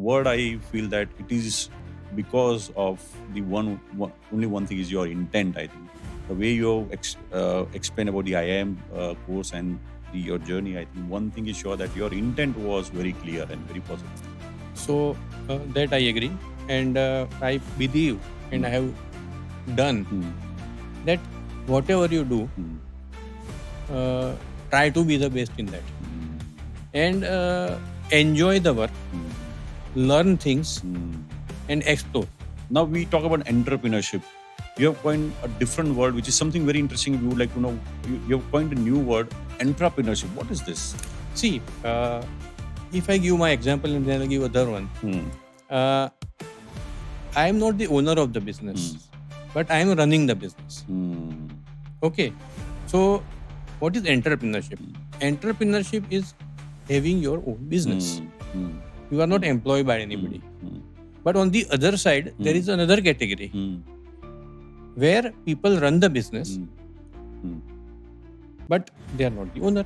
word I feel that it is because of the only one thing is your intent. I think the way you explain about the IIM course and your journey. I think one thing is sure that your intent was very clear and very positive. So that I agree, and I believe, and I have done that whatever you do, try to be the best in that, and enjoy the work, learn things, and explore. Now we talk about entrepreneurship. You have coined a different word, which is something very interesting. If you would like to know, you have coined a new word, entrepreneurship. What is this? See, if I give my example and then I give other one, I am not the owner of the business, but I am running the business. Okay, so what is entrepreneurship? Entrepreneurship is having your own business. You are not employed by anybody. But on the other side, there is another category where people run the business, but they are not the owner.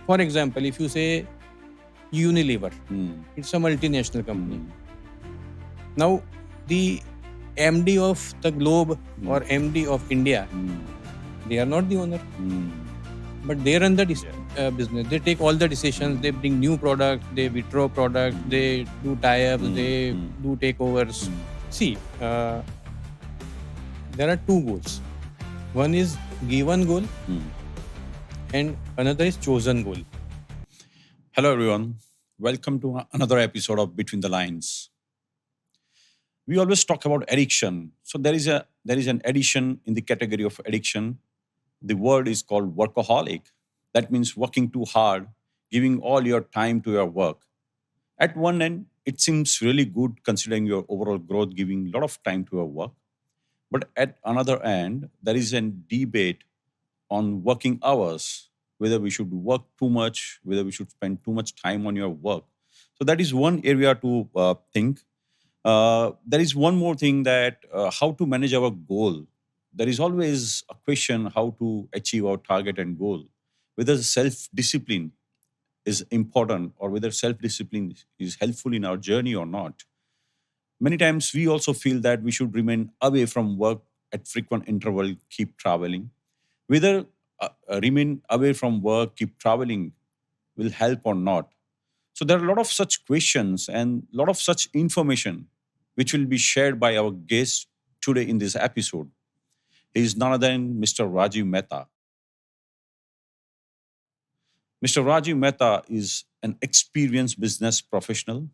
For example, if you say Unilever, it's a multinational company. Now, the MD of the globe or MD of India, they are not the owner, but they run the business. They take all the decisions. They bring new products. They withdraw products. They do tie-ups. They do takeovers. See, there are two goals. One is given goal, and another is chosen goal. Hello, everyone. Welcome to another episode of Between the Lines. We always talk about addiction. So there is an addiction in the category of addiction. The word is called workaholic. That means working too hard, giving all your time to your work. At one end, it seems really good considering your overall growth, giving a lot of time to your work. But at another end, there is a debate on working hours, whether we should work too much, whether we should spend too much time on your work. So that is one area to think. There is one more thing that how to manage our goal. There is always a question how to achieve our target and goal. Whether self-discipline is important or whether self-discipline is helpful in our journey or not. Many times we also feel that we should remain away from work at frequent interval, keep traveling. Whether remain away from work, keep traveling will help or not. So there are a lot of such questions and a lot of such information which will be shared by our guest today in this episode. He is none other than Mr. Rajiv Mehta. Mr. Rajiv Mehta is an experienced business professional.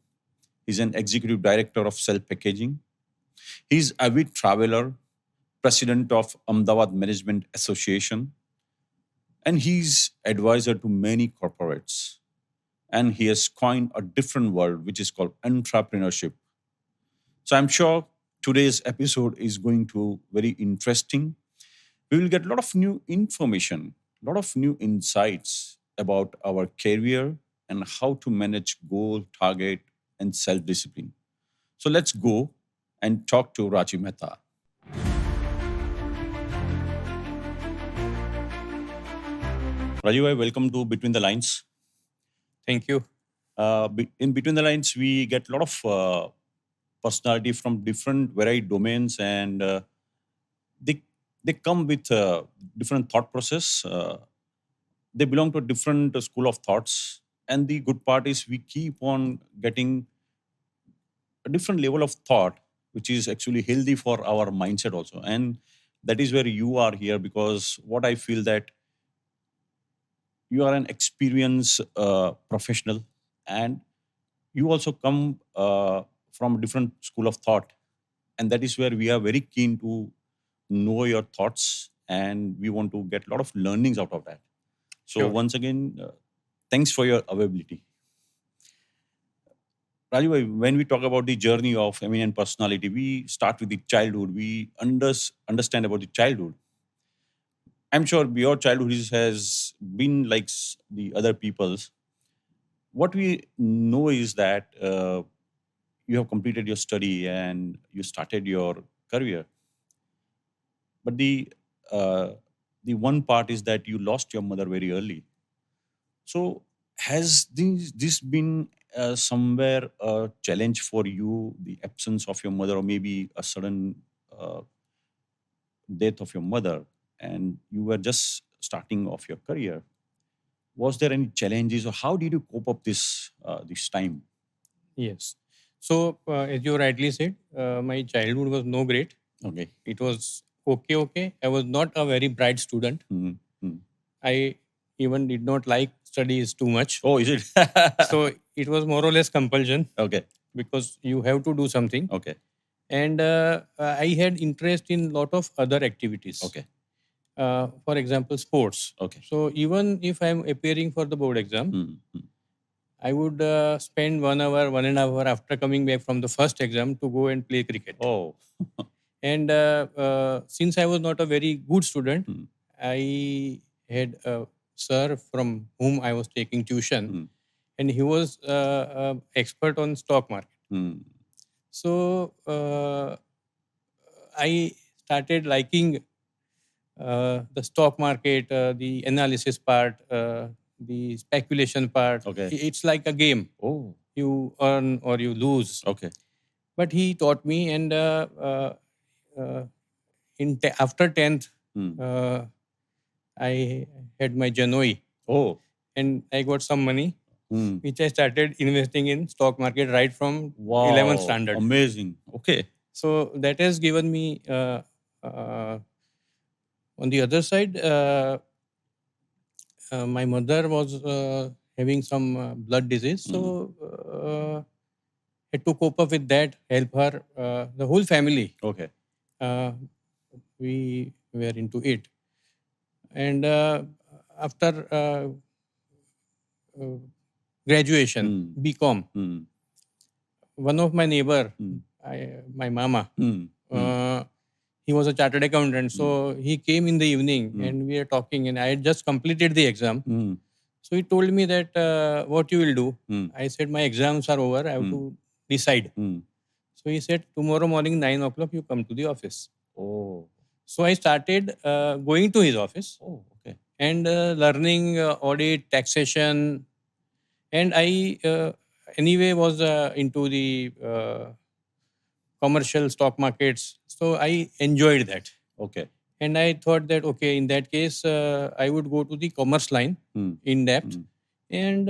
He's an executive director of Self Packaging. He's avid traveler, president of Ahmedabad Management Association, and he's advisor to many corporates. And he has coined a different word, which is called entrepreneurship. So I'm sure today's episode is going to very interesting. We will get a lot of new information, a lot of new insights about our career and how to manage goal, target, and self-discipline. So let's go and talk to Rajiv Mehta. Rajiv, welcome to Between the Lines. Thank you. In Between the Lines, we get a lot of personality from different varied domains, and they come with different thought process. They belong to a different school of thoughts, and the good part is we keep on getting a different level of thought, which is actually healthy for our mindset also. And that is where you are here, because what I feel that you are an experienced professional, and you also come from a different school of thought, and that is where we are very keen to know your thoughts, and we want to get a lot of learnings out of that. So Sure. once again, thanks for your availability. Raju, when we talk about the journey of eminent personality, we start with the childhood. We understand about the childhood. I'm sure your childhood has been like the other people's. What we know is that you have completed your study and you started your career. But the one part is that you lost your mother very early. So has this been somewhere a challenge for you, the absence of your mother, or maybe a sudden uh, death of your mother, and you were just starting off your career? Was there any challenges, or how did you cope up this time? Yes. So, as you rightly said, my childhood was no great. Okay. It was okay, okay. I was not a very bright student. Mm-hmm. I even did not like studies too much. Oh, is it? So it was more or less compulsion Okay. because you have to do something. Okay. And I had interest in lot of other activities. Okay. For example, sports. Okay. So even if I'm appearing for the board exam, Mm-hmm. I would spend 1 hour, 1.5 hours after coming back from the first exam to go and play cricket. Oh. And since I was not a very good student, Mm. I had a sir from whom I was taking tuition, Mm. and he was expert on stock market. Mm. So I started liking the stock market, the analysis part, the speculation part. Okay. It's like a game. Oh. You earn or you lose. Okay. But he taught me, and uh, after 10th, Mm. I had my Janoi, Oh. and I got some money, Mm. which I started investing in stock market right from Wow. 11th standard. Amazing. Okay. So that has given me. On the other side, my mother was having some blood disease, so had to cope up with that, help her, the whole family. Okay. We were into it, and after uh, graduation, BCom, Mm. one of my neighbor, Mm. my mama, Mm. he was a chartered accountant. So he came in the evening and we were talking, and I had just completed the exam. Mm. So he told me that what you will do. Mm. I said my exams are over. I have to decide. Mm. So he said tomorrow morning 9 o'clock you come to the office. Oh. So I started going to his office Oh. Okay. and learning audit, taxation, and I anyway was into the commercial stock markets. So I enjoyed that. Okay. And I thought that, okay, in that case, I would go to the commerce line Mm. in depth Mm. and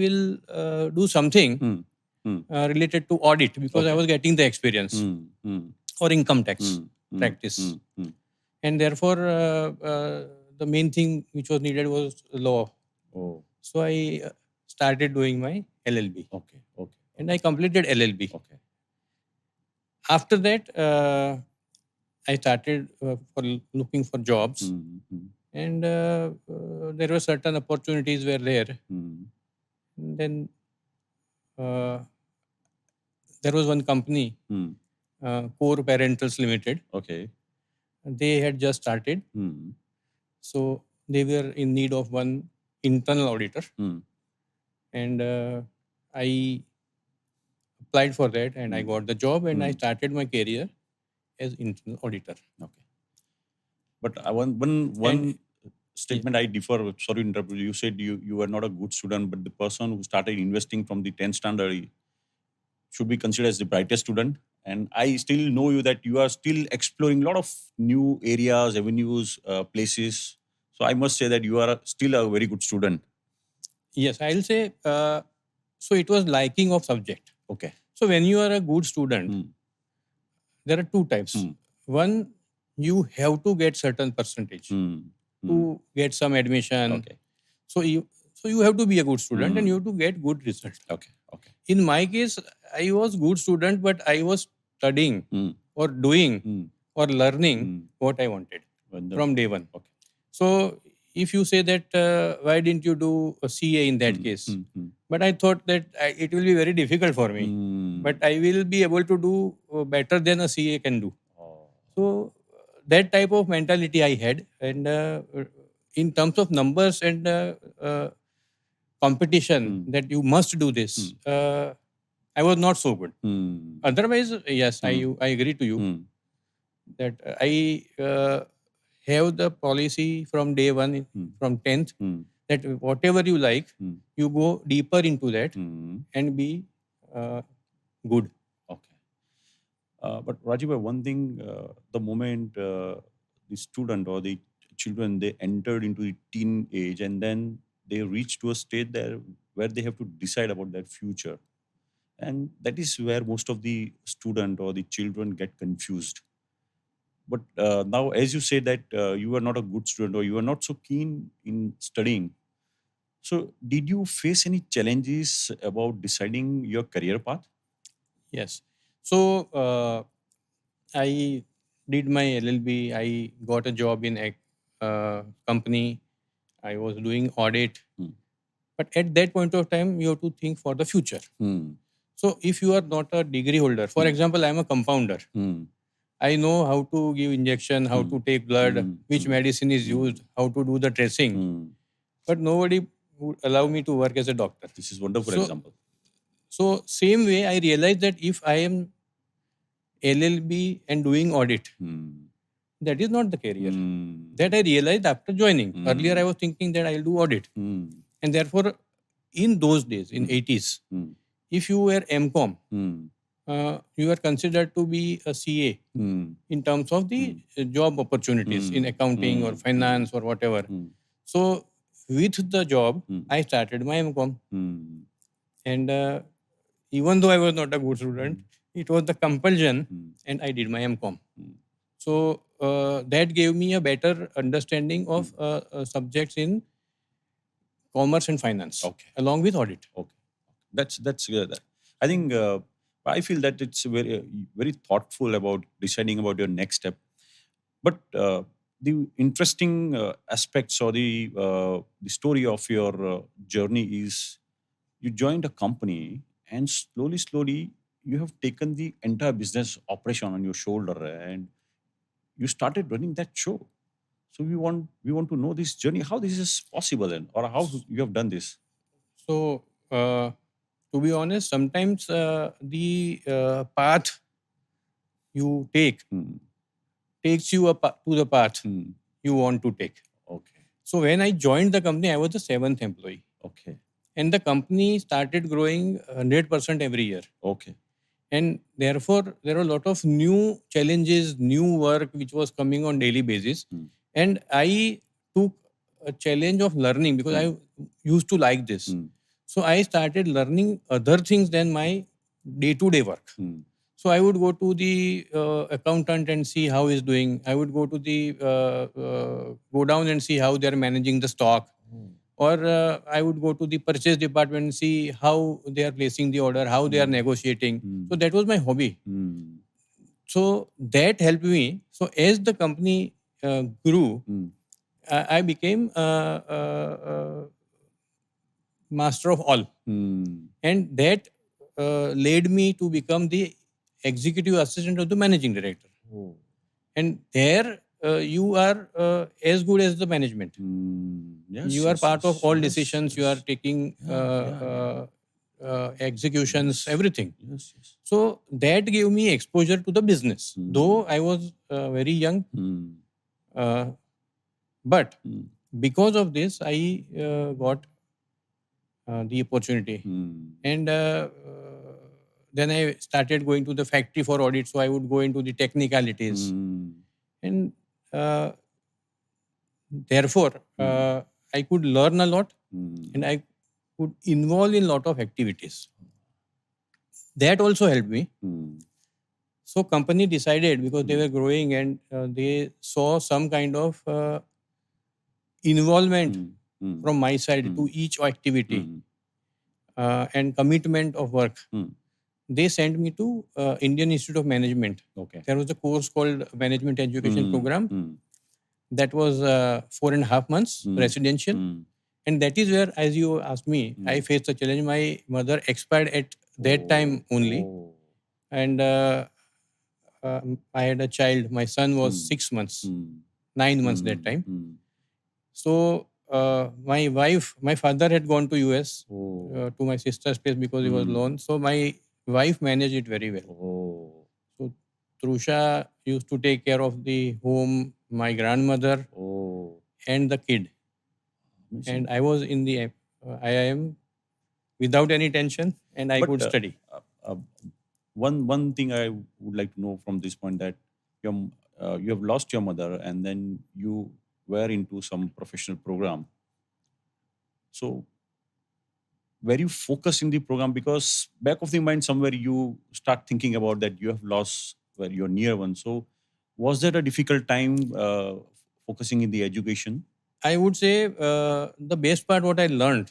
will do something Mm. Mm. related to audit because I Okay. was getting the experience Mm. Mm. or income tax Mm. practice. Mm. Mm. And therefore, the main thing which was needed was law. Oh. So I started doing my LLB. Okay. Okay. And I completed LLB. Okay. After that, I started for looking for jobs. Mm. Mm. And there were certain opportunities were there. Mm. And then uh, there was one company, Mm. Core Parentals Limited. Okay. They had just started. Mm. So they were in need of one internal auditor. Mm. And I applied for that and I got the job and I started my career as internal auditor. Okay. But one statement I differ. Sorry to interrupt you. You said you were not a good student, but the person who started investing from the 10th standard should be considered as the brightest student. And I still know you that you are still exploring a lot of new areas, avenues, places. So I must say that you are still a very good student. Yes, I'll say, so it was liking of subject. Okay. So when you are a good student, there are two types. One, you have to get certain percentage to get some admission. Okay. So you have to be a good student and you have to get good result. Okay. Okay. In my case, I was good student, but I was studying or doing or learning what I wanted from day one. Okay. So if you say that why didn't you do a CA in that case? But I thought that it will be very difficult for me. But I will be able to do better than a CA can do. Oh. So that type of mentality I had, and in terms of numbers and competition that you must do this, I was not so good. Otherwise, yes, I agree to you that I have the policy from day one, from 10th, that whatever you like, you go deeper into that and be good. Okay. But Rajiv, one thing, the moment the student or the children, they entered into the teen age and then they reach to a state there where they have to decide about their future. And that is where most of the student or the children get confused. But now, as you say that you are not a good student or you are not so keen in studying, so did you face any challenges about deciding your career path? Yes. So I did my LLB. I got a job in a company. I was doing audit. But at that point of time, you have to think for the future. So if you are not a degree holder, for example, I am a compounder. I know how to give injection, how to take blood, which medicine is used, how to do the dressing. But nobody would allow me to work as a doctor. This is wonderful So- example. So same way, I realized that if I am LLB and doing audit, that is not the career. That I realized after joining. Earlier, I was thinking that I'll do audit. And therefore, in those days, in 80s, if you were MCOM, you were considered to be a CA in terms of the job opportunities in accounting or finance or whatever. So with the job, I started my MCOM. And even though I was not a good student, it was the compulsion and I did my MCOM. So that gave me a better understanding of subjects in commerce and finance, Okay. along with audit. Okay, that's good. I think I feel that it's very thoughtful about deciding about your next step. But the interesting aspects or the story of your journey is you joined a company and slowly you have taken the entire business operation on your shoulder and you started running that show. So we want to know this journey, how this is possible and or how you have done this. So to be honest, sometimes the path you take takes you to the path you want to take. Okay. So when I joined the company, I was the seventh employee. Okay. And the company started growing 100% every year. Okay. And therefore, there were a lot of new challenges, new work which was coming on daily basis. And I took a challenge of learning because I used to like this. So I started learning other things than my day-to-day work. So I would go to the accountant and see how he's doing. I would go to the go down and see how they're managing the stock. Or I would go to the purchase department and see how they are placing the order, how they are negotiating. So that was my hobby. So that helped me. So as the company grew, I became master of all. And that led me to become the executive assistant of the managing director. And there you are as good as the management. Yes, You are yes, part of yes, all yes, decisions. You are yes. taking Yeah. executions, Yes. everything. Yes, yes. So that gave me exposure to the business. Though I was very young, but because of this, I got the opportunity. And then I started going to the factory for audit. So I would go into the technicalities. And therefore, I could learn a lot and I could involve in a lot of activities. That also helped me. So company decided, because they were growing and they saw some kind of involvement from my side to each activity and commitment of work. They sent me to Indian Institute of Management. Okay. There was a course called Management Education Program. That was 4.5 months residential. And that is where, as you asked me, I faced a challenge. My mother expired at that time only. And I had a child. My son was 6 months, 9 months that time. So my father had gone to US to my sister's place because he was alone. So my wife managed it very well. So Trusha used to take care of the home, my grandmother, and the kid. Amazing. And I was in the IIM without any tension, and I could study. Uh, one thing I would like to know from this point, that you have lost your mother and then you were into some professional program. So were you focused in the program, because back of the mind somewhere you start thinking about that you have lost where your near one. So was that a difficult time focusing in the education? I would say the best part what I learned,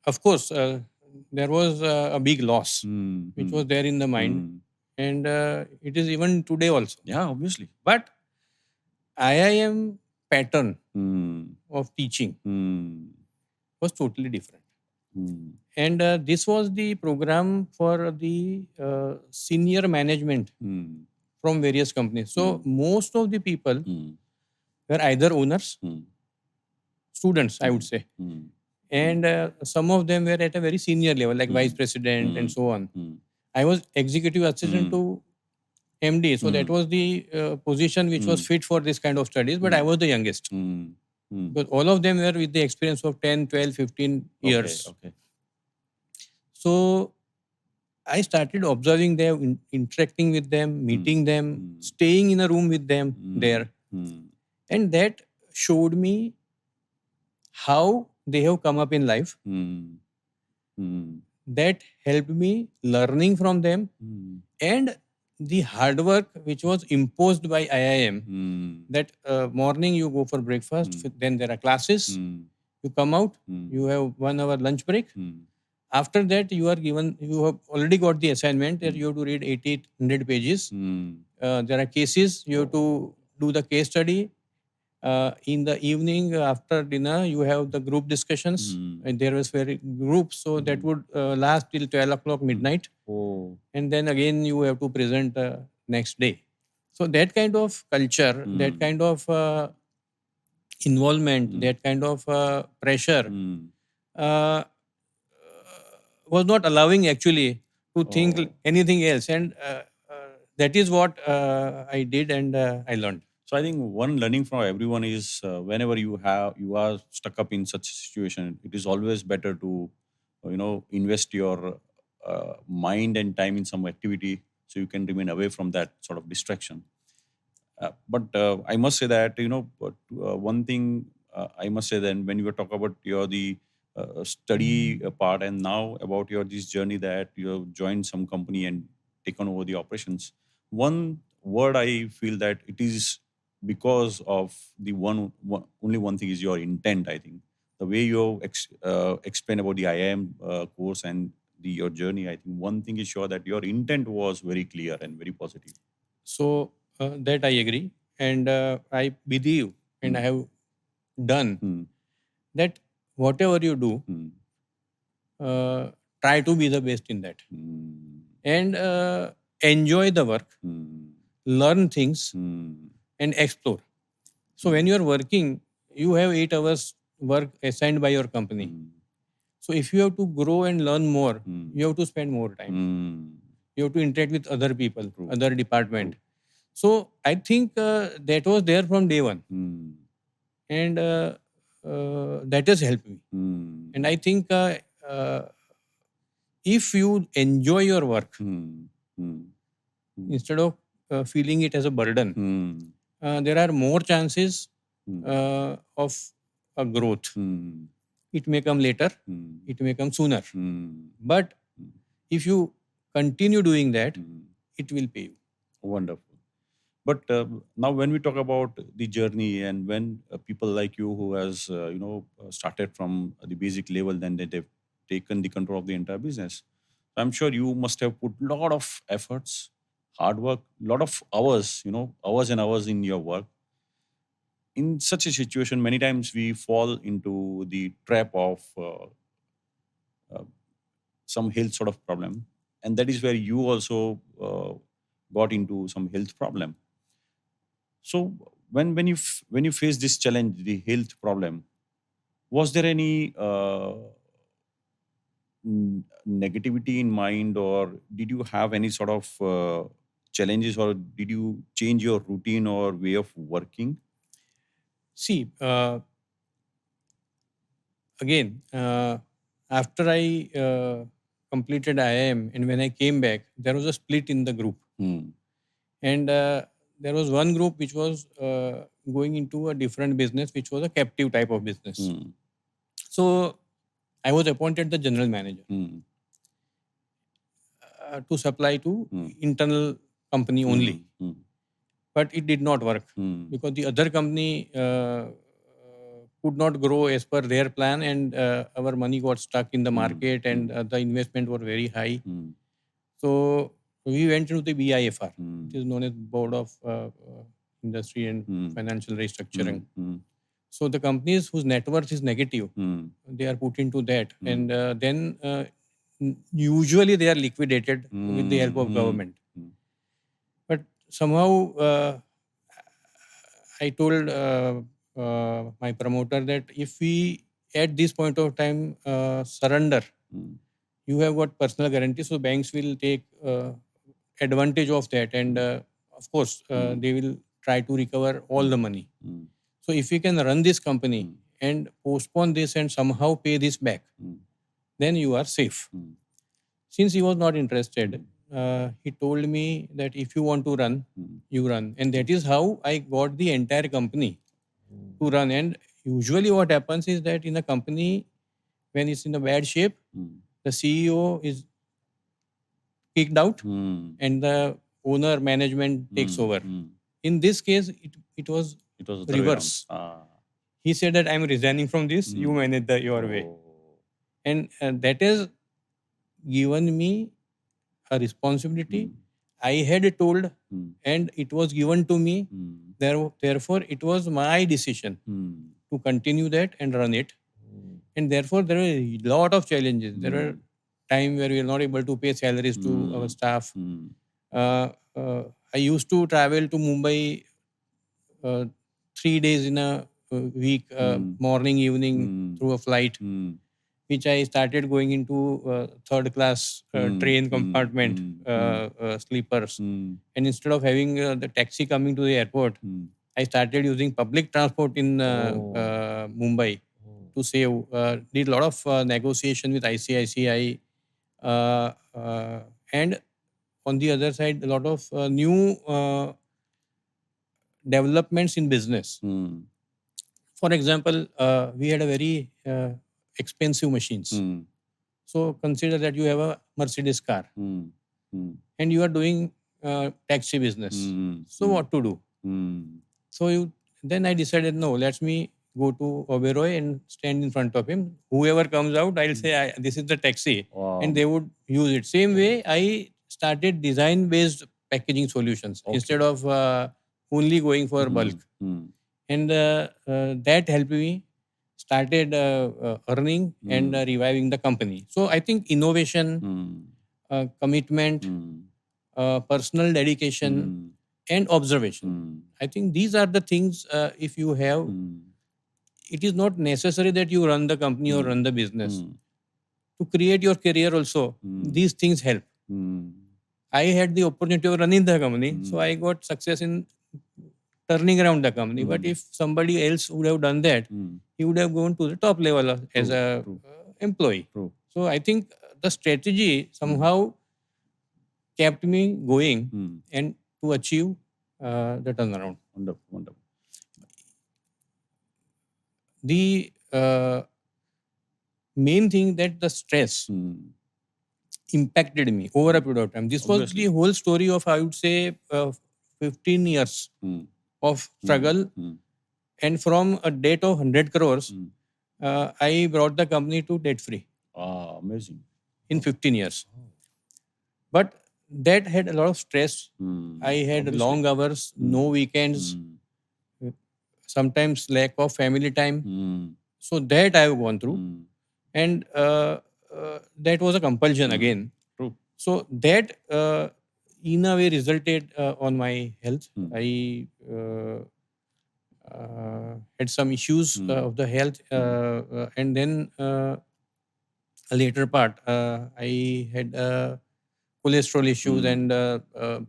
of course, there was a big loss which was there in the mind, and it is even today also. Yeah, obviously. But IIM pattern of teaching was totally different. And this was the program for the senior management from various companies. So most of the people were either owners, students, I would say, and some of them were at a very senior level, like vice president and so on. I was executive assistant to MD, so that was the position which was fit for this kind of studies, but I was the youngest. Because all of them were with the experience of 10, 12, 15 years. Okay. So I started observing them, interacting with them, meeting them, staying in a room with them there. And that showed me how they have come up in life. That helped me learning from them, and the hard work which was imposed by IIM. That morning you go for breakfast, then there are classes, you come out, you have 1 hour lunch break. After that, you have already got the assignment that you have to read 100 pages. There are cases, you have to do the case study. In the evening after dinner, you have the group discussions. And there was very groups, so that would last till 12 o'clock midnight. And then again you have to present next day. So that kind of culture, that kind of involvement, that kind of pressure uh, was not allowing actually to think anything else. And that is what I did, and I learned. So I think one learning from everyone is, whenever you are stuck up in such a situation, it is always better to invest your mind and time in some activity so you can remain away from that sort of distraction. But I must say that one thing I must say that when you were talking about the study part, and now about your this journey that you have joined some company and taken over the operations, one word I feel that it is because of the only one thing is your intent. I think the way you explain about the IIM course and your journey, I think one thing is sure that your intent was very clear and very positive. So that I agree, and I believe, and I have done that whatever you do, try to be the best in that, and enjoy the work, learn things, and explore. So when you are working, you have 8 hours work assigned by your company. So if you have to grow and learn more, you have to spend more time. You have to interact with other people, other department. So I think that was there from day one, and that has helped me. And I think if you enjoy your work instead of feeling it as a burden, there are more chances of a growth. It may come later, it may come sooner, but if you continue doing that, it will pay you. Wonderful. But now, when we talk about the journey, and when people like you who has started from the basic level, then they've taken the control of the entire business, I'm sure you must have put a lot of efforts, hard work, lot of hours, hours and hours in your work. In such a situation, many times we fall into the trap of some health sort of problem, and that is where you also got into some health problem. So when you face this challenge, the health problem, was there any negativity in mind, or did you have any sort of challenges, or did you change your routine or way of working? See, again, after I completed IIM and when I came back, there was a split in the group. And there was one group which was going into a different business, which was a captive type of business. So I was appointed the general manager to supply to internal company only. But it did not work because the other company could not grow as per their plan, and our money got stuck in the market, and the investment were very high. So we went into the BIFR, which is known as Board of Industry and Financial Restructuring. So the companies whose net worth is negative, they are put into that, and then usually they are liquidated with the help of government. But somehow I told my promoter that if we at this point of time surrender, you have got personal guarantee, so banks will take advantage of that, and of course they will try to recover all the money. So if we can run this company and postpone this and somehow pay this back, then you are safe. Since he was not interested, he told me that if you want to run, you run. And that is how I got the entire company to run. And usually what happens is that in a company, when it's in a bad shape, the CEO is kicked out and the owner management takes over. In this case, it was the reverse. He said that I'm resigning from this, you manage your way. And that has given me a responsibility I had told, and it was given to me. Therefore, it was my decision to continue that and run it. And therefore, there were a lot of challenges. There were times where we were not able to pay salaries to our staff. I used to travel to Mumbai 3 days in a week, morning, evening, through a flight, which I started going into third class train compartment, sleepers. And instead of having the taxi coming to the airport, I started using public transport in Mumbai to save. Did a lot of negotiation with ICICI. And on the other side, a lot of new developments in business. For example, we had a very expensive machines. So consider that you have a Mercedes car and you are doing taxi business. So what to do? So then I decided, no, let me go to Oberoi and stand in front of him. Whoever comes out, I'll say, this is the taxi. And they would use it. Same way, I started design-based packaging solutions instead of only going for bulk. And that helped me started earning and reviving the company. So I think innovation, commitment, personal dedication, and observation. I think these are the things if you have, it is not necessary that you run the company or run the business. To create your career also, these things help. I had the opportunity of running the company, so I got success in turning around the company. But if somebody else would have done that, he would have gone to the top level as a employee. So I think the strategy somehow kept me going and to achieve the turnaround. Wonderful, wonderful. The main thing that the stress impacted me over a period of time. This was the whole story of, I would say, 15 years of struggle. And from a debt of 100 crores, I brought the company to debt free. Amazing. In 15 years. But that had a lot of stress. I had long hours, no weekends, sometimes lack of family time. So that I have gone through. And that was a compulsion again. True. So that in a way resulted on my health. I had some issues of the health, and then a later part, I had cholesterol issues and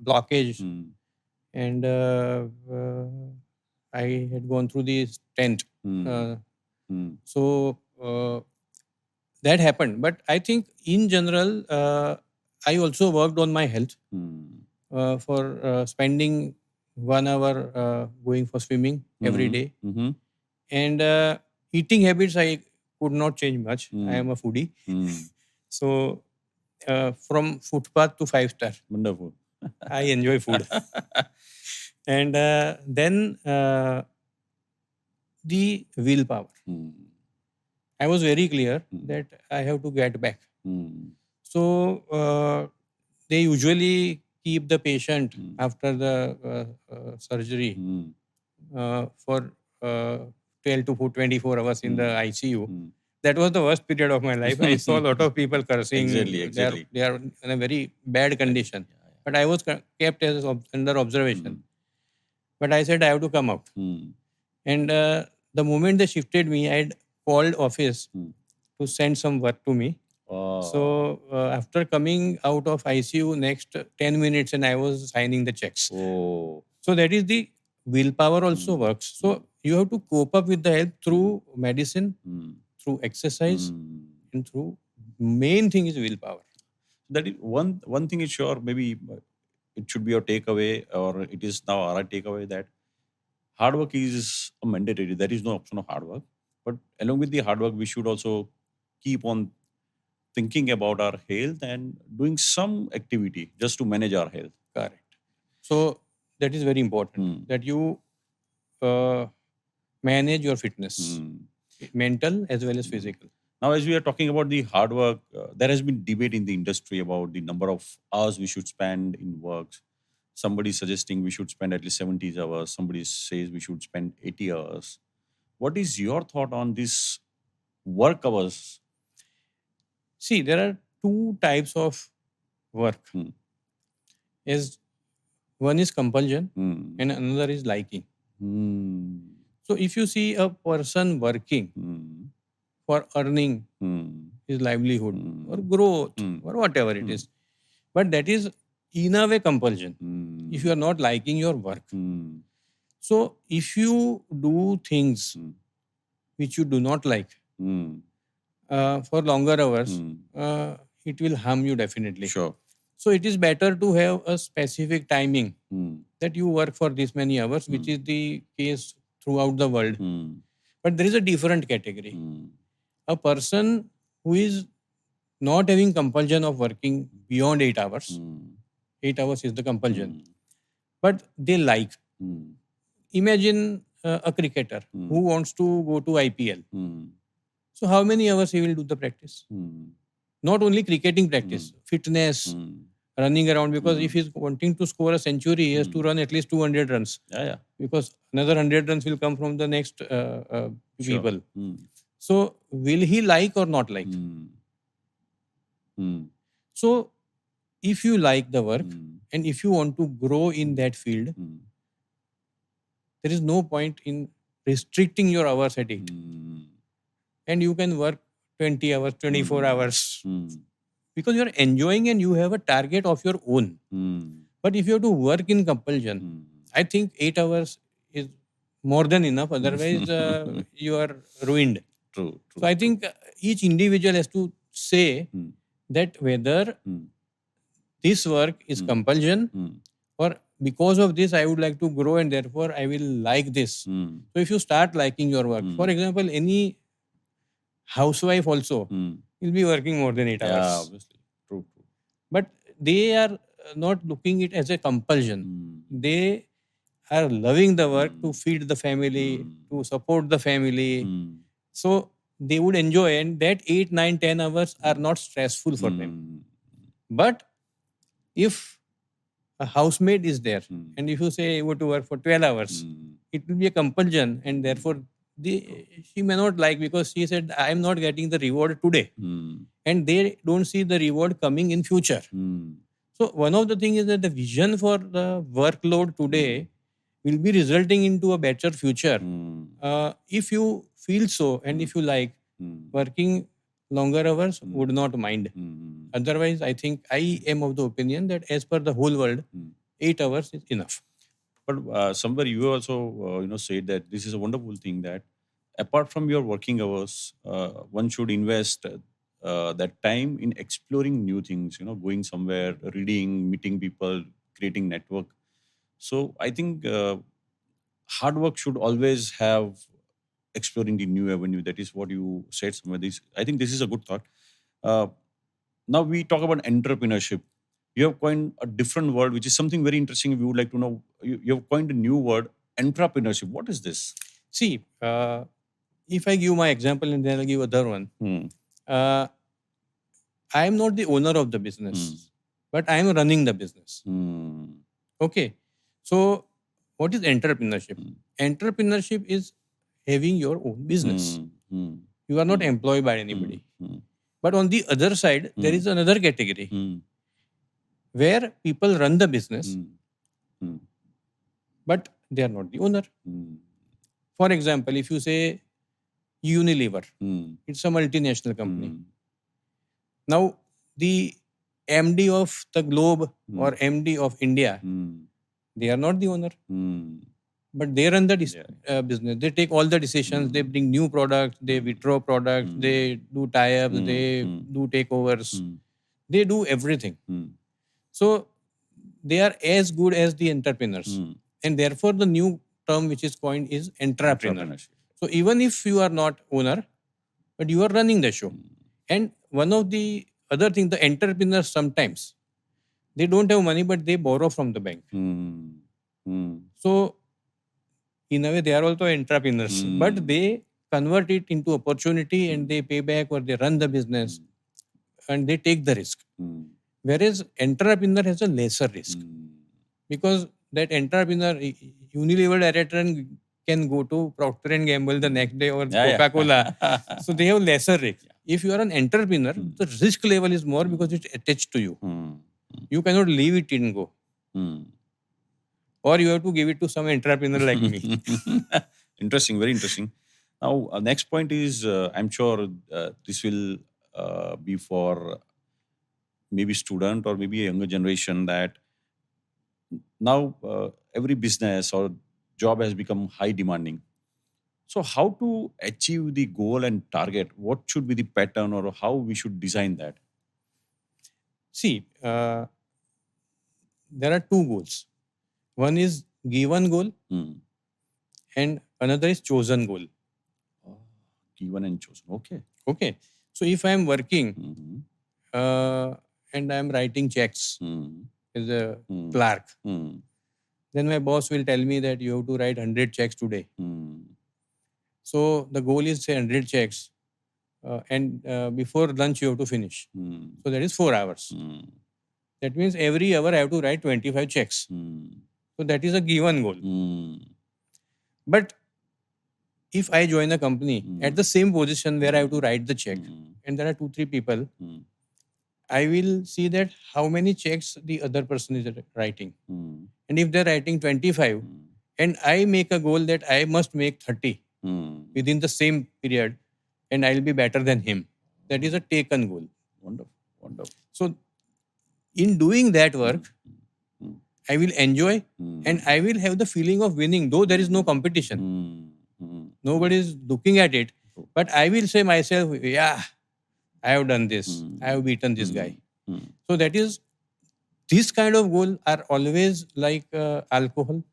blockage, and I had gone through the stent. So that happened. But I think in general, I also worked on my health for spending 1 hour going for swimming every day. And eating habits, I could not change much. I am a foodie. So from footpath to 5-star. Wonderful. I enjoy food. And then the willpower. I was very clear that I have to get back. So they usually keep the patient after the surgery for 12 to 24 hours in the ICU. That was the worst period of my life. I saw a lot of people cursing. Exactly. They are in a very bad condition. But I was kept as under observation. But I said I have to come out. And the moment they shifted me, I had called office to send some work to me. So after coming out of ICU, next 10 minutes, and I was signing the checks. So that is the willpower also works. So you have to cope up with the health through medicine, through exercise, and through main thing is willpower. That is one thing is sure, maybe it should be your takeaway, or it is now our takeaway, that hard work is a mandatory. There is no option of hard work. But along with the hard work, we should also keep on thinking about our health and doing some activity just to manage our health. Correct. So that is very important, that you manage your fitness, mental as well as physical. Now, as we are talking about the hard work, there has been debate in the industry about the number of hours we should spend in works. Somebody is suggesting we should spend at least 70 hours. Somebody says we should spend 80 hours. What is your thought on this work hours? See, there are two types of work. One is compulsion and another is liking. So if you see a person working for earning his livelihood or growth or whatever it is, but that is in a way compulsion if you are not liking your work. So if you do things which you do not like for longer hours, it will harm you definitely. Sure. So it is better to have a specific timing that you work for this many hours, which is the case throughout the world. But there is a different category. A person who is not having compulsion of working beyond 8 hours. 8 hours is the compulsion. But they like. Imagine a cricketer who wants to go to IPL. So how many hours he will do the practice? Not only cricketing practice, fitness, running around, because if he's wanting to score a century, he has to run at least 200 runs. Because another 100 runs will come from the next people. So will he like or not like? So if you like the work and if you want to grow in that field, there is no point in restricting your hours at 8. And you can work 20 hours, 24 hours. Because you are enjoying and you have a target of your own. But if you have to work in compulsion, I think 8 hours is more than enough. Otherwise, you are ruined. True. So I think each individual has to say that whether this work is compulsion or because of this I would like to grow and therefore I will like this. So if you start liking your work, for example, any housewife also will be working more than 8 hours. Yeah, obviously. True. But they are not looking it as a compulsion. They are loving the work to feed the family, to support the family. So they would enjoy, and that 8, 9, 10 hours are not stressful for them. But if a housemaid is there and if you say you go to work for 12 hours, it will be a compulsion, and therefore she may not like, because she said I am not getting the reward today, and they don't see the reward coming in future. So one of the things is that the vision for the workload today will be resulting into a better future. If you feel so and if you like working longer hours, would not mind. Otherwise, I think I am of the opinion that as per the whole world, 8 hours is enough. But somewhere you also said that this is a wonderful thing, that apart from your working hours, one should invest that time in exploring new things, going somewhere, reading, meeting people, creating network. So I think hard work should always have exploring the new avenue. That is what you said somewhere. I think this is a good thought. Uh, Now we talk about entrepreneurship. You have coined a different word, which is something very interesting. We would like to know. You have coined a new word, entrepreneurship. What is this? See, if I give my example and then I'll give other one. Uh, I am not the owner of the business, but I am running the business. Okay. So, what is entrepreneurship? Entrepreneurship is having your own business. You are not employed by anybody. But on the other side, there is another category where people run the business, but they are not the owner. For example, if you say Unilever, it's a multinational company. Now, the MD of the globe or MD of India, they are not the owner, but they run the business. They take all the decisions. They bring new products. They withdraw products. They do tie-ups. They do takeovers. They do everything. So they are as good as the entrepreneurs, and therefore the new term which is coined is entrepreneur. So even if you are not owner, but you are running the show. And one of the other thing, the entrepreneurs sometimes they don't have money, but they borrow from the bank. So in a way, they are also entrepreneurs, but they convert it into opportunity and they pay back or they run the business and they take the risk. Whereas entrepreneur has a lesser risk because that entrepreneur, Unilever director can go to Procter and Gamble the next day or Coca-Cola. So they have lesser risk. If you are an entrepreneur, the risk level is more because it's attached to you. You cannot leave it and go. Or you have to give it to some entrepreneur like me. Interesting, very interesting. Now, next point is, I'm sure this will be for maybe student or maybe a younger generation, that now every business or job has become high demanding. So how to achieve the goal and target? What should be the pattern or how we should design that? See, there are two goals. One is given goal and another is chosen goal. Given and chosen. Okay. Okay. So if I am working and I am writing checks as a clerk, then my boss will tell me that you have to write 100 checks today. So the goal is say 100 checks and before lunch you have to finish. So that is 4 hours. That means every hour I have to write 25 checks. So that is a given goal. But if I join a company at the same position where I have to write the check and there are 2-3 people, I will see that how many checks the other person is writing. And if they're writing 25 and I make a goal that I must make 30 within the same period and I'll be better than him, that is a taken goal. Wonderful. Wonderful. So in doing that work, I will enjoy and I will have the feeling of winning, though there is no competition. Nobody is looking at it. But I will say myself, yeah, I have done this. I have beaten this guy. So that is, this kind of goal are always like alcohol.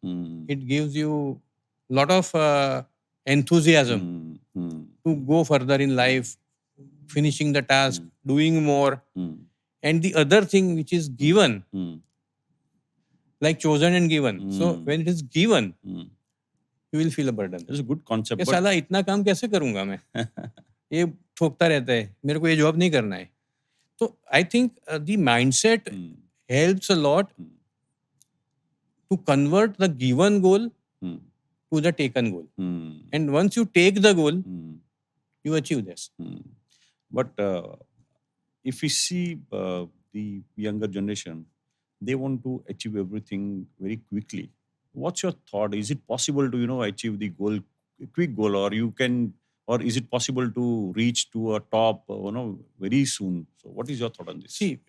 It gives you a lot of enthusiasm to go further in life, finishing the task, doing more. And the other thing which is given, like chosen and given. So when it is given, you will feel a burden. It's a good concept. ये साला इतना काम कैसे करूंगा मैं? ये ठोकता रहता है. मेरे को ये जॉब नहीं करना है. So I think the mindset helps a lot to convert the given goal to the taken goal. And once you take the goal, you achieve this. But if we see the younger generation, they want to achieve everything very quickly. What's your thought? Is it possible to achieve the goal, quick goal, or is it possible to reach to a top very soon? So what is your thought on this? See,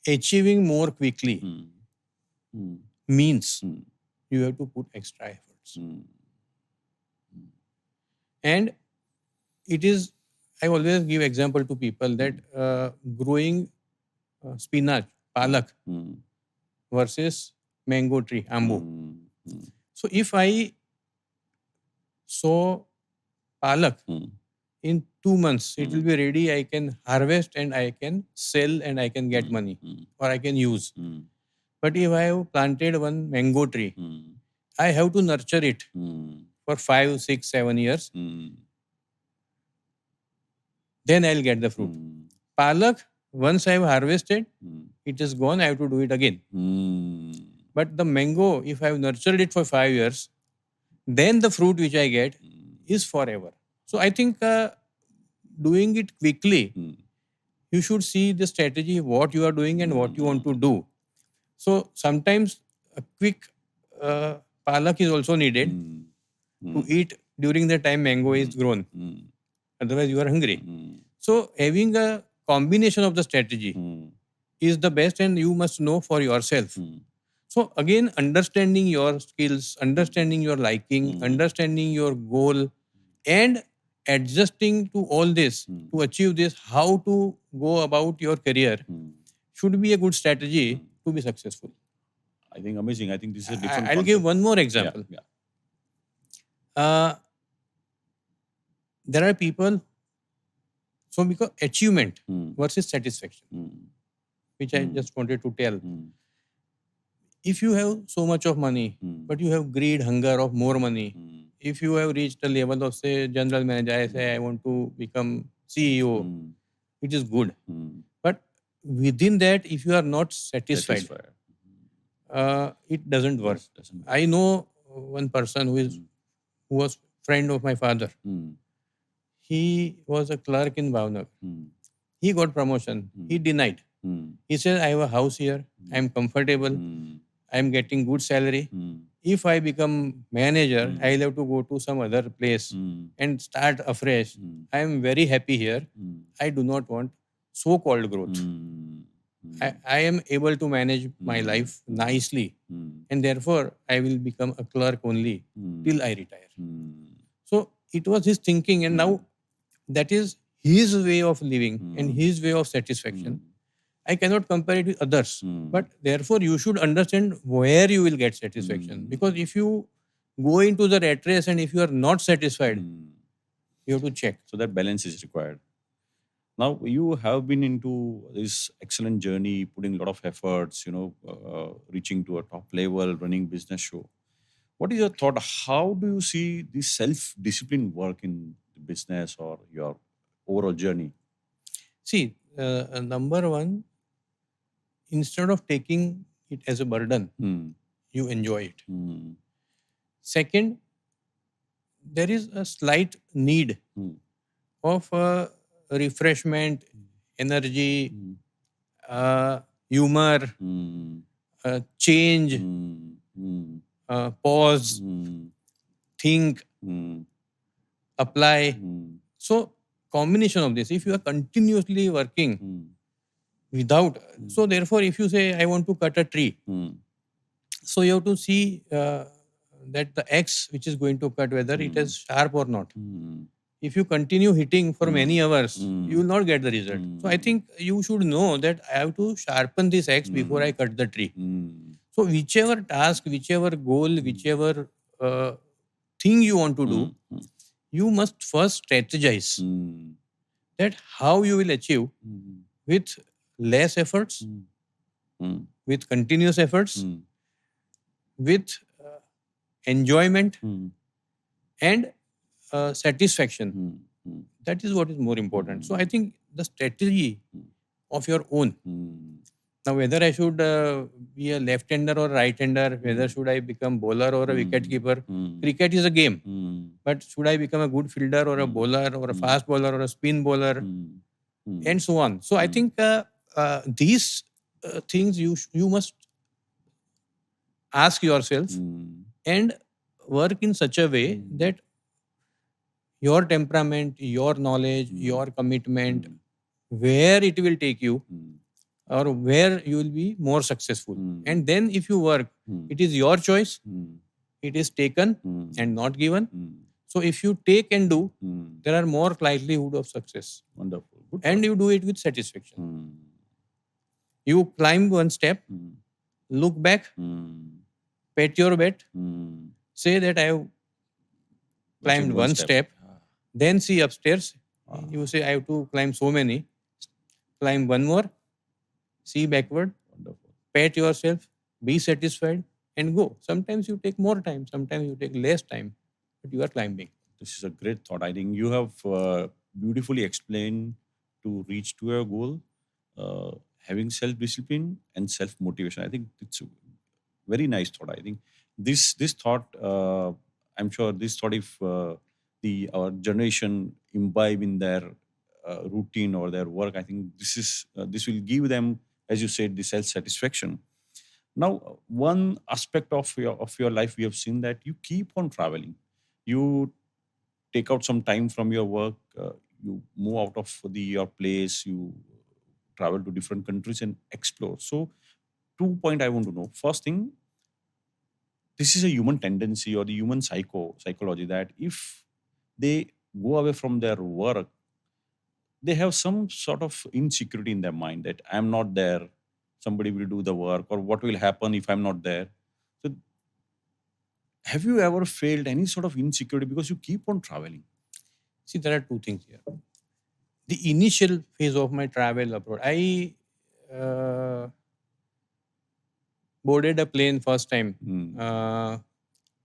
achieving more quickly means you have to put extra efforts. And it is, I always give example to people that growing spinach, palak versus mango tree, ambo. So if I sow palak, in 2 months it will be ready. I can harvest and I can sell and I can get money or I can use. But if I have planted one mango tree, I have to nurture it for 5, 6, 7 years. Then I'll get the fruit. Palak, once I have harvested, it is gone. I have to do it again. But the mango, if I have nurtured it for 5 years, then the fruit which I get is forever. So I think doing it quickly, you should see the strategy, what you are doing and what you want to do. So sometimes a quick palak is also needed to eat during the time mango is grown. Otherwise, you are hungry. So having a combination of the strategy is the best, and you must know for yourself. So again, understanding your skills, understanding your liking, understanding your goal, and adjusting to all this to achieve this, how to go about your career should be a good strategy to be successful. I think amazing. I think this is a different. I'll give one more example. There are people, so because achievement versus satisfaction, which I just wanted to tell. If you have so much of money, but you have greed, hunger of more money, if you have reached a level of, say, general manager, I say, I want to become CEO, it is good. But within that, if you are not satisfied, it doesn't work. I know one person who was friend of my father. He was a clerk in Bhavnagar. He got promotion. He denied. He said, I have a house here. I am comfortable. I am getting good salary. If I become manager, I will have to go to some other place and start afresh. I am very happy here. I do not want so-called growth. I am able to manage my life nicely, and therefore I will become a clerk only till I retire. So it was his thinking, and now that is his way of living and his way of satisfaction. I cannot compare it with others, but therefore you should understand where you will get satisfaction. Because if you go into the rat race and if you are not satisfied, you have to check. So that balance is required. Now you have been into this excellent journey, putting a lot of efforts, reaching to a top level, running business show. What is your thought? How do you see this self-discipline work in business or your overall journey? See, number one, instead of taking it as a burden, you enjoy it. Second, there is a slight need of refreshment, energy, humor, change, pause, think, apply. So combination of this, if you are continuously working without, so therefore if you say, I want to cut a tree, so you have to see that the axe which is going to cut, whether it is sharp or not. If you continue hitting for many hours, you will not get the result. So I think you should know that I have to sharpen this axe before I cut the tree. So whichever task, whichever goal, whichever thing you want to do, you must first strategize that how you will achieve with less efforts, with continuous efforts, with enjoyment and satisfaction. That is what is more important. So I think the strategy of your own. Now, whether I should be a left-hander or right-hander, whether should I become bowler or a wicket-keeper, cricket is a game. But should I become a good fielder or a bowler or a fast bowler or a spin bowler, and so on. So I think these things you must ask yourself and work in such a way that your temperament, your knowledge, your commitment, where it will take you or where you will be more successful. And then if you work, it is your choice. It is taken and not given. So if you take and do, there are more likelihood of success. Wonderful. Good And thought. you do it with satisfaction. You climb one step, look back, pat your back, say that I have climbed one step, then see upstairs. You say, I have to climb so many. Climb one more, see backward, Wonderful. pat yourself, be satisfied, and go. Sometimes you take more time, sometimes you take less time, but you are climbing. This is a great thought. I think you have beautifully explained to reach to your goal, having self-discipline and self-motivation. I think it's a very nice thought. I think this thought, I'm sure this thought, if the our generation imbibe in their routine or their work, I think this will give them, as you said, the self-satisfaction. Now, one aspect of your life, we have seen that you keep on traveling. You take out some time from your work, you move out of your place, you travel to different countries and explore. So, 2 point I want to know. First thing, this is a human tendency or the human psychology that if they go away from their work, they have some sort of insecurity in their mind that I'm not there, somebody will do the work, or what will happen if I'm not there. So, have you ever felt any sort of insecurity because you keep on traveling? See, there are two things here. The initial phase of my travel abroad, I boarded a plane first time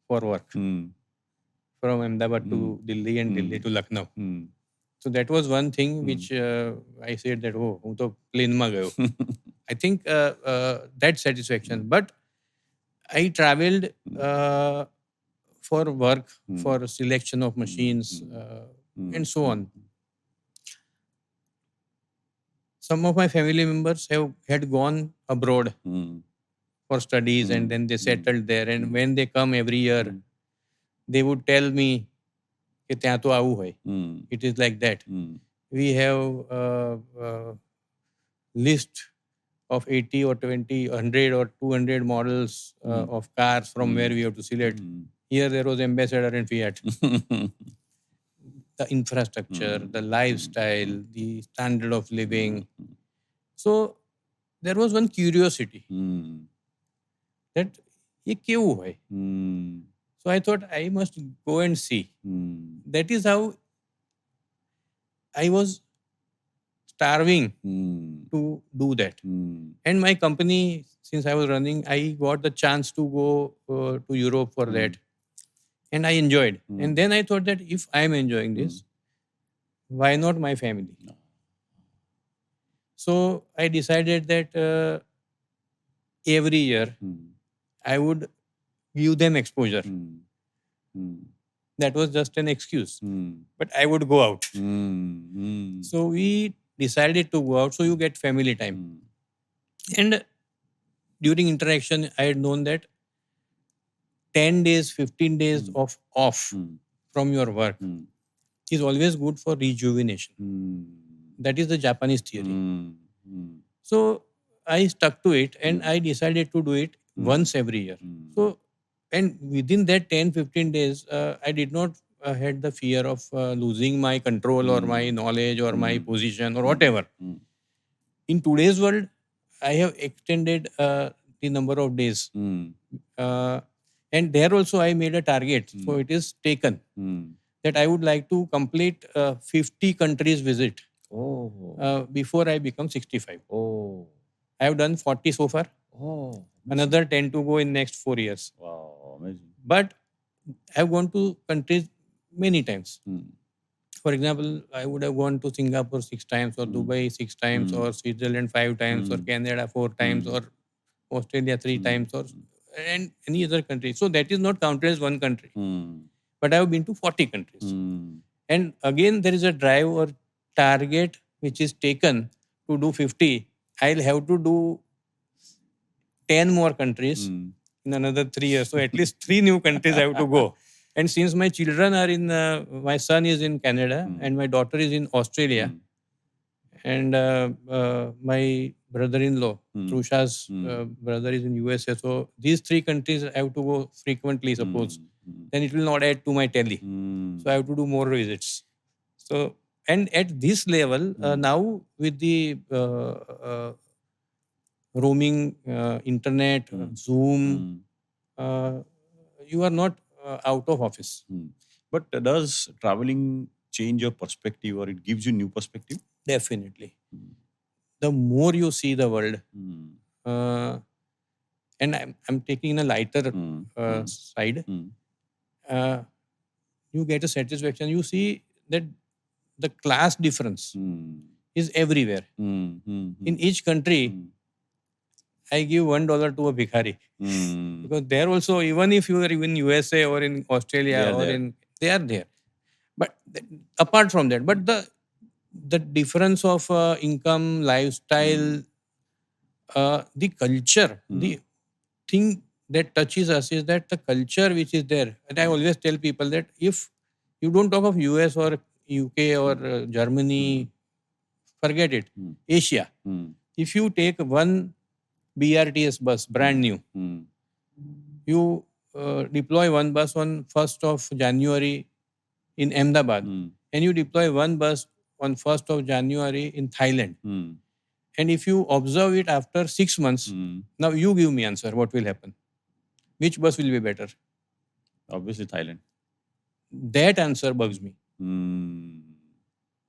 for work from Ahmedabad to Delhi and Delhi to Lucknow. So that was one thing which I said that, oh, હું તો પ્લેનમાં ગયો. I think that satisfaction. But I traveled for work, for selection of machines, and so on. Some of my family members had gone abroad for studies and then they settled there. And when they come every year, they would tell me, કે ત્યાં તો આવું હોય. It is like that. We have a list of 80 or 20, 100 or 200 models of cars from where we have to select. Here there was Ambassador and Fiat. The infrastructure, the lifestyle, the standard of living. So there was one curiosity that ये क्यों है? So I thought I must go and see. That is how I was starving to do that. And my company, since I was running, I got the chance to go to Europe for that. And I enjoyed. And then I thought that if I am enjoying this, why not my family? So I decided that every year I would give them exposure. That was just an excuse. But I would go out. So we decided to go out. So you get family time. And during interaction, I had known that 10 days, 15 days of off from your work is always good for rejuvenation. That is the Japanese theory. So I stuck to it and I decided to do it once every year. So, and within that 10, 15 days, I did not had the fear of losing my control or my knowledge or my position or whatever. In today's world, I have extended the number of days. And there also I made a target. So it is taken that I would like to complete 50 countries visit before I become 65. I have done 40 so far. Another 10 to go in next 4 years. Wow, amazing. But I have gone to countries many times. For example, I would have gone to Singapore 6 times or Dubai 6 times or Switzerland 5 times or Canada 4 times or Australia 3 times or and any other country. So that is not counted as one country. But I have been to 40 countries. And again, there is a drive or target which is taken to do 50. I'll have to do 10 more countries in another 3 years. So at least 3 new countries I have to go. And since my children are in, my son is in Canada and my daughter is in Australia, and my brother-in-law, Trusha's brother, is in USA. So these three countries I have to go frequently, suppose. Then it will not add to my tally. So I have to do more visits. So, and at this level, now with the roaming, internet, Zoom, you are not out of office. But does traveling change your perspective, or it gives you new perspective? Definitely. The more you see the world, and I'm taking a lighter side, you get a satisfaction. You see that the class difference is everywhere. In each country, I give $1 to a bhikhari. Because there also, even if you are in USA or in Australia they are there. But apart from that, but the difference of income, lifestyle, the culture, the thing that touches us is that the culture which is there. And I always tell people that if you don't talk of US or UK or Germany, forget it. Asia. If you take one BRTS bus, brand new, you deploy one bus on 1st of January in Ahmedabad, and you deploy one bus on 1st of January in Thailand. And if you observe it after 6 months, now you give me answer, what will happen? Which bus will be better? Obviously, Thailand. That answer bugs me,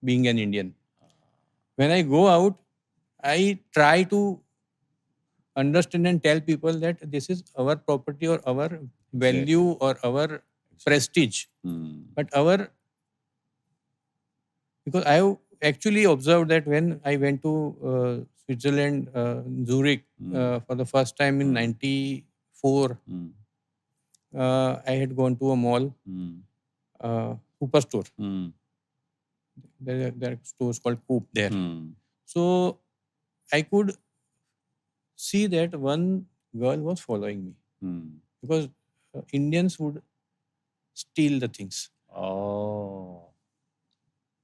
being an Indian. When I go out, I try to understand and tell people that this is our property or our value or our prestige. But because I have actually observed that when I went to Switzerland, Zurich, for the first time in 94, I had gone to a mall, superstore. There are stores called Coop there. So I could see that one girl was following me because Indians would steal the things. Oh.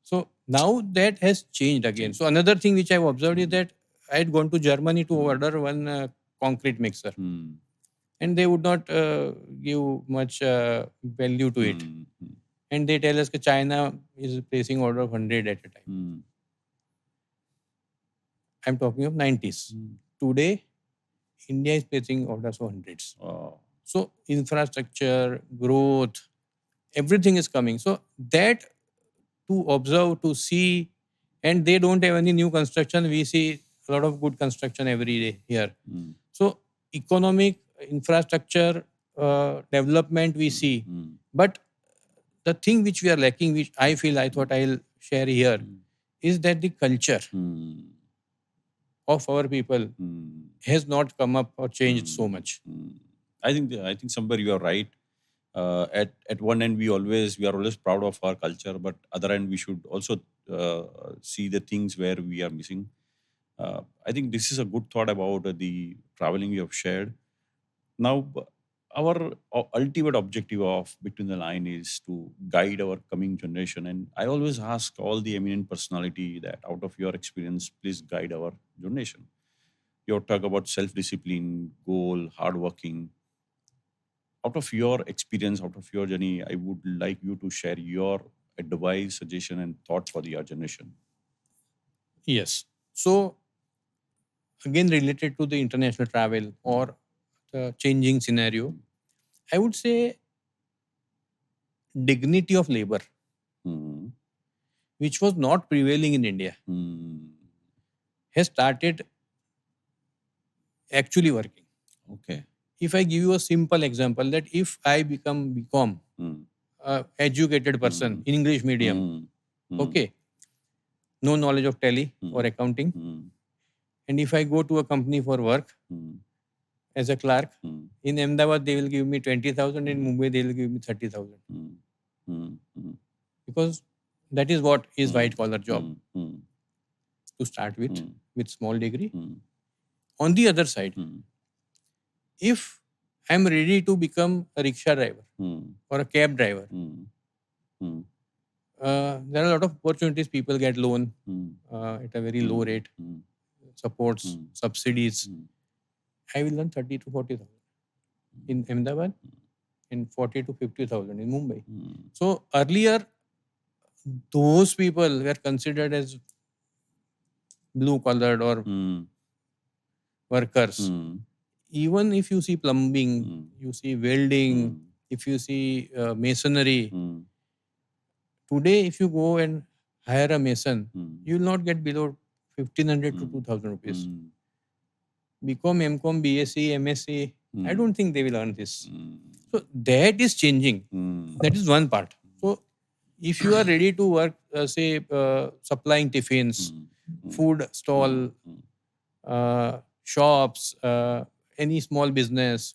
So now that has changed again. So another thing which I've observed is that I had gone to Germany to order one concrete mixer, and they would not give much value to it. And they tell us that China is placing order of 100 at a time. I'm talking of 90s. Today, India is placing orders for hundreds. So infrastructure, growth, everything is coming. So that to observe, to see, and they don't have any new construction. We see a lot of good construction every day here. So economic, infrastructure, development we see. But the thing which we are lacking, which I feel I thought I'll share here, is that the culture of our people has not come up or changed so much. I think somewhere you are right. At one end, we are always proud of our culture, but other end we should also see the things where we are missing. I think this is a good thought about the traveling you have shared. Now, our ultimate objective of Between the Line is to guide our coming generation. And I always ask all the eminent personality that out of your experience, please guide our generation. You talk about self-discipline, goal, hardworking. Out of your experience, out of your journey, I would like you to share your advice, suggestion, and thought for the our generation. Yes. So again, related to the international travel or the changing scenario, I would say dignity of labor, which was not prevailing in India, has started actually working. Okay. If I give you a simple example, that if I become BCom, educated person, English medium, okay, no knowledge of tally or accounting, and if I go to a company for work as a clerk, in Ahmedabad they will give me 20,000, in Mumbai they will give me 30,000. Because that is what is white collar job to start with small degree. On the other side, if I am ready to become a rickshaw driver or a cab driver, there are a lot of opportunities. People get loan at a very low rate, supports, subsidies. I will earn 30 to 40,000 in Ahmedabad and 40 to 50,000 in Mumbai. So earlier, those people were considered as blue collared or workers. Even if you see plumbing, you see welding, if you see masonry, today if you go and hire a mason, you will not get below 1,500 to 2,000 rupees. BCom, MCom, BSc, MSc, I don't think they will earn this. So that is changing. That is one part. So if you are ready to work, say, supplying tiffins, food stall, shops, any small business,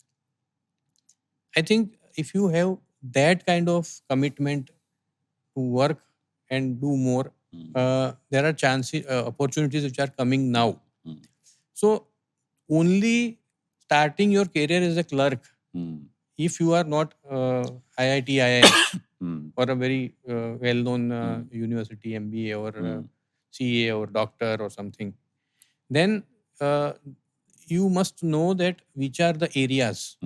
I think if you have that kind of commitment to work and do more, there are chances, opportunities which are coming now. So only starting your career as a clerk, if you are not IIT, IIM or a very well-known university, MBA or CA or doctor or something, then you must know that which are the areas.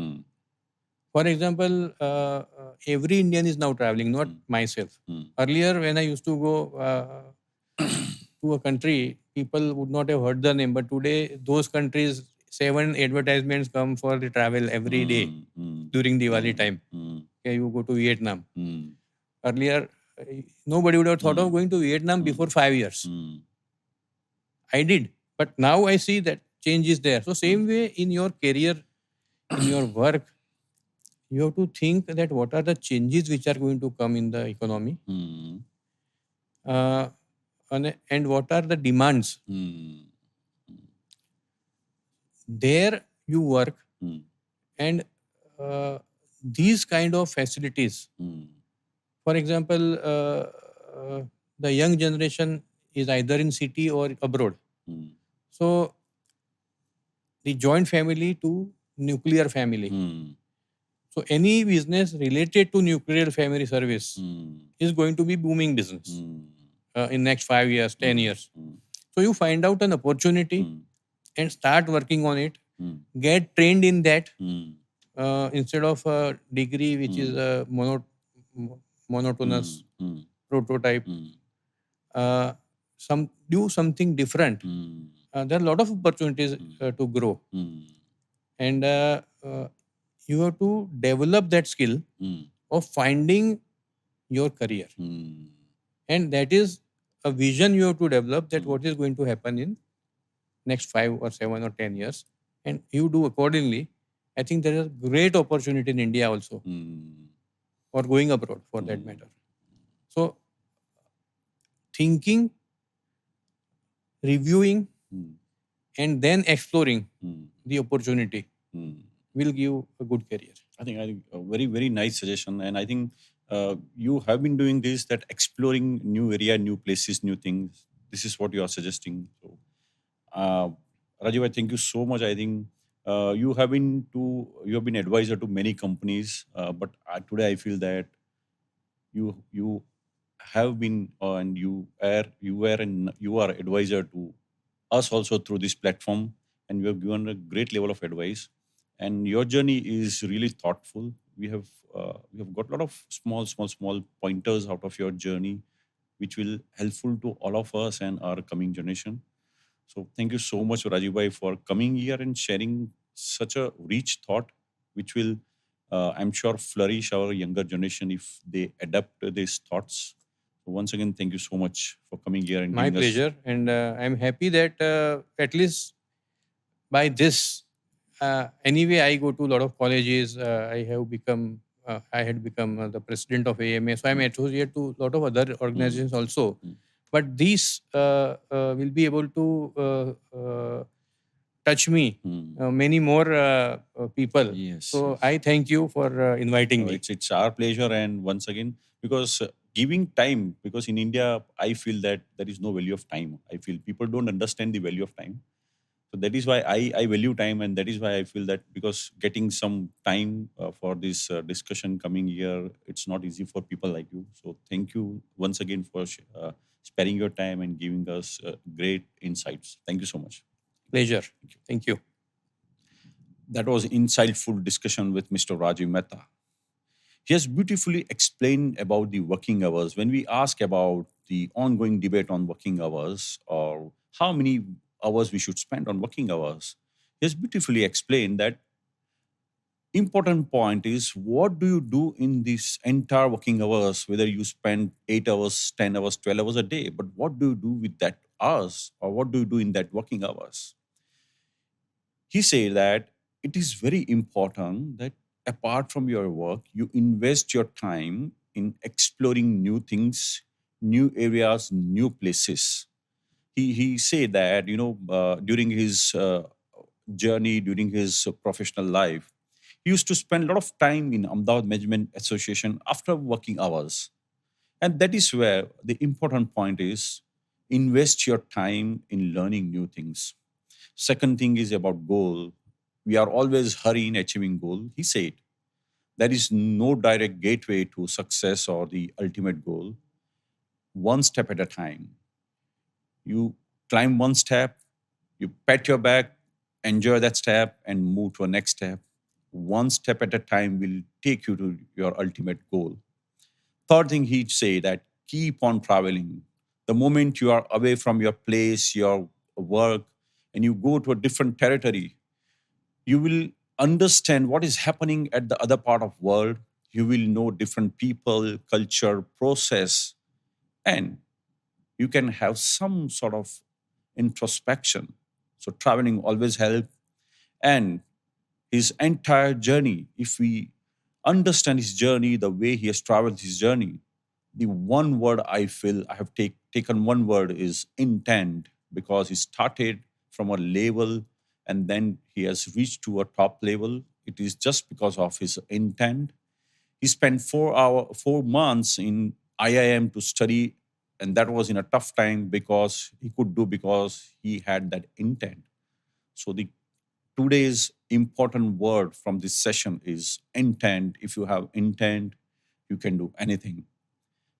For example, every Indian is now traveling, not myself. Earlier, when I used to go to a country, people would not have heard the name. But today, those countries, 7 advertisements come for the travel every day during Diwali time. Okay, you go to Vietnam. Earlier, nobody would have thought of going to Vietnam before 5 years. I did. But now I see that change is there. So same way in your career, in your work, you have to think that what are the changes which are going to come in the economy, and what are the demands. There you work, and these kind of facilities. For example, the young generation is either in city or abroad. So the joint family to nuclear family. So any business related to nuclear family service is going to be booming business in next 5 years, 10 years. So you find out an opportunity and start working on it. Get trained in that instead of a degree which is a monotonous prototype. Do something different. There are a lot of opportunities to grow, and you have to develop that skill of finding your career, and that is a vision you have to develop, that what is going to happen in next 5 or 7 or 10 years, and you do accordingly. I think there is a great opportunity in India also, or going abroad for that matter. So thinking, reviewing, and then exploring the opportunity will give a good career. I think a very, very nice suggestion. And I think you have been doing this, that exploring new area, new places, new things. This is what you are suggesting. So, Rajiv, I thank you so much. I think you have been advisor to many companies, but today I feel that you have been and you are advisor to us also through this platform, and you have given a great level of advice, and your journey is really thoughtful. We have got a lot of small pointers out of your journey, which will helpful to all of us and our coming generation. So thank you so much, Rajiv bhai, for coming here and sharing such a rich thought, which will, I'm sure, flourish our younger generation if they adapt these thoughts. So once again, thank you so much for coming here and My giving us. pleasure, and I'm happy that at least by this, anyway, I go to a lot of colleges. I had become the president of AMA, so I'm associated to a lot of other organizations also. But these will be able to touch me, many more people. Yes, So yes. I thank you for inviting me. It's our pleasure, and once again, because giving time, because in India, I feel that there is no value of time. I feel people don't understand the value of time. So that is why I value time, and that is why I feel that because getting some time for this discussion coming here, it's not easy for people like you. So thank you once again for sparing your time and giving us great insights. Thank you so much. Pleasure. Thank you. That was insightful discussion with Mr. Rajiv Mehta. He has beautifully explained about the working hours. When we ask about the ongoing debate on working hours or how many hours we should spend on working hours, he has beautifully explained that important point is what do you do in this entire working hours, whether you spend 8 hours, 10 hours, 12 hours a day, but what do you do with that hours or what do you do in that working hours? He said that it is very important that apart from your work, you invest your time in exploring new things, new areas, new places. He said that during his journey, during his professional life, he used to spend a lot of time in Ahmedabad Management Association after working hours, and that is where the important point is: invest your time in learning new things. Second thing is about goal. We are always hurry in achieving goal. He said there is no direct gateway to success or the ultimate goal. One step at a time. You climb one step, you pat your back, enjoy that step, and move to a next step. One step at a time will take you to your ultimate goal. Third thing he'd say that keep on traveling. The moment you are away from your place, your work, and you go to a different territory, you will understand what is happening at the other part of world. You will know different people, culture, process, and you can have some sort of introspection. So traveling always helps. And his entire journey, if we understand his journey, the way he has traveled his journey, the one word I feel I have taken one word is intent, because he started from a level and then he has reached to a top level. It is just because of his intent. He spent 4 months in IIM to study, and that was in a tough time because he could do because he had that intent. So the today's important word from this session is intent. If you have intent, you can do anything.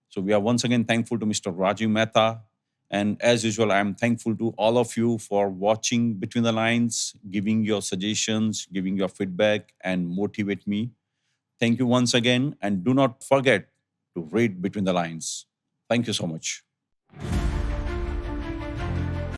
So we are once again thankful to Mr. Rajiv Mehta. And as usual, I'm thankful to all of you for watching Between the Lines, giving your suggestions, giving your feedback, and motivate me. Thank you once again. And do not forget to read Between the Lines. Thank you so much.